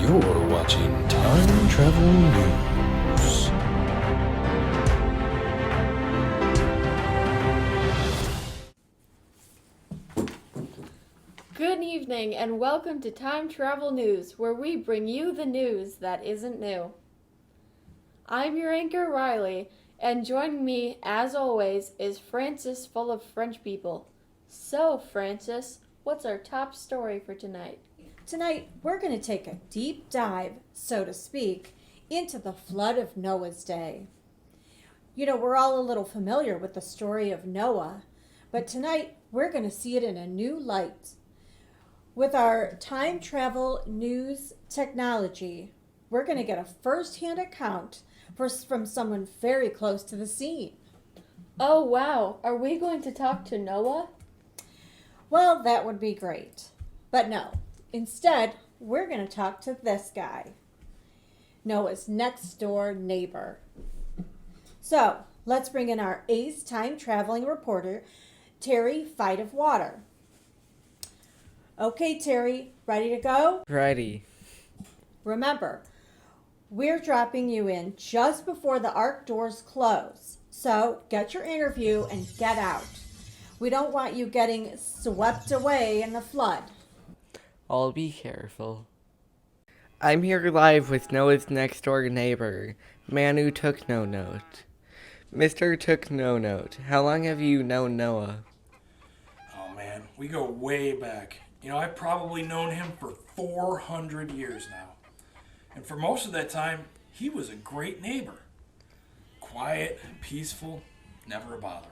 You're watching Time Travel News. Good evening and welcome to Time Travel News, where we bring you the news that isn't new. I'm your anchor Riley, and joining me, as always, is Francis full of French people. So, Francis, what's our top story for tonight? Tonight, we're going to take a deep dive, so to speak, into the flood of Noah's Day. You know, we're all a little familiar with the story of Noah, but tonight we're going to see it in a new light. With our time travel news technology, we're going to get a first-hand account from someone very close to the scene. Oh, wow. Are we going to talk to Noah? Well, that would be great. But no. Instead, we're going to talk to this guy, Noah's next door neighbor. So, let's bring in our ace time traveling reporter, Terry Fiedofwater. Okay, Terry, ready to go? Ready. Remember, we're dropping you in just before the Ark doors close. So, get your interview and get out. We don't want you getting swept away in the flood. I'll be careful. I'm here live with Noah's next door neighbor, man who took no note. Mr. Took No Note, how long have you known Noah? Oh man, we go way back. You know, I've probably known him for 400 years now. And for most of that time, he was a great neighbor. Quiet, peaceful, never a bother.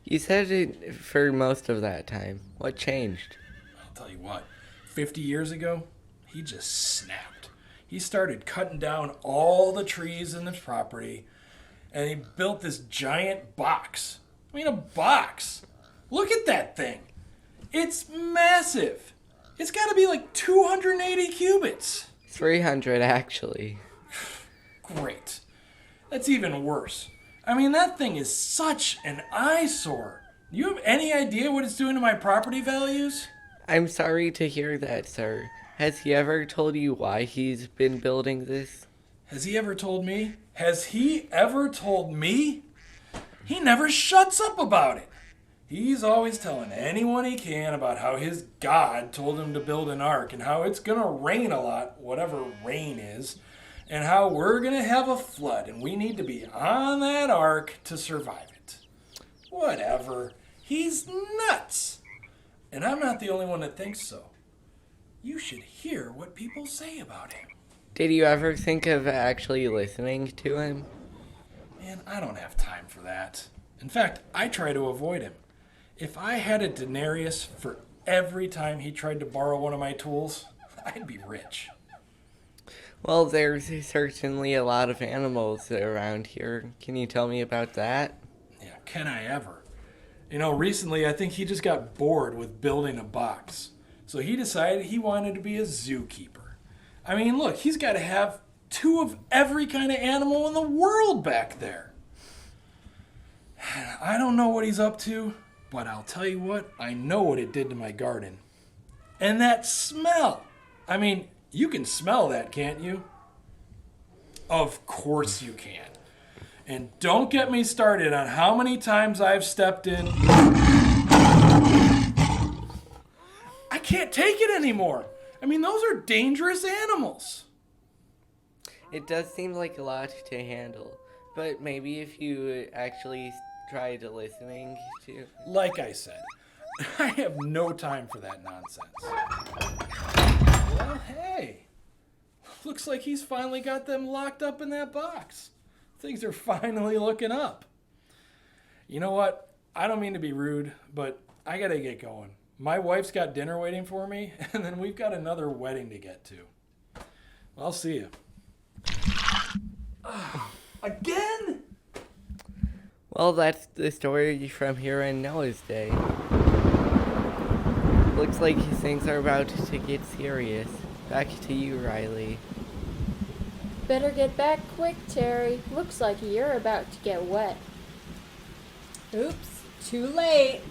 You said it for most of that time. What changed? I'll tell you what, 50 years ago, he just snapped. He started cutting down all the trees in this property, and he built this giant box. I mean, a box. Look at that thing. It's massive. It's got to be like 280 cubits. 300, actually. Great. That's even worse. I mean, that thing is such an eyesore. Do you have any idea what it's doing to my property values? I'm sorry to hear that, sir. Has he ever told you why he's been building this? Has he ever told me? Has he ever told me? He never shuts up about it. He's always telling anyone he can about how his God told him to build an ark and how it's going to rain a lot, whatever rain is, and how we're going to have a flood and we need to be on that ark to survive it. Whatever. He's nuts. And I'm not the only one that thinks so. You should hear what people say about him. Did you ever think of actually listening to him? Man, I don't have time for that. In fact, I try to avoid him. If I had a denarius for every time he tried to borrow one of my tools, I'd be rich. Well, there's certainly a lot of animals around here. Can you tell me about that? Yeah, can I ever? You know, recently I think he just got bored with building a box. So he decided he wanted to be a zookeeper. I mean, look, he's got to have 2 of every kind of animal in the world back there. I don't know what he's up to, but I'll tell you what, I know what it did to my garden. And that smell. I mean, you can smell that, can't you? Of course you can. And don't get me started on how many times I've stepped in. I can't take it anymore. I mean, those are dangerous animals. It does seem like a lot to handle, but maybe if you actually tried listening to... Like I said, I have no time for that nonsense. Well, hey. Looks like he's finally got them locked up in that box. Things are finally looking up. You know what? I don't mean to be rude, but I gotta get going. My wife's got dinner waiting for me, and then we've got another wedding to get to. I'll see you. Again? Well, that's the story from here in Noah's Day. Looks like things are about to get serious. Back to you, Riley. Better get back quick, Terry. Looks like you're about to get wet. Oops, too late.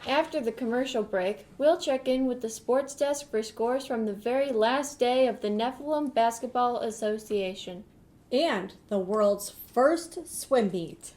After after the commercial break, we'll check in with the sports desk for scores from the very last day of the Nephilim Basketball Association. And the world's first swim meet.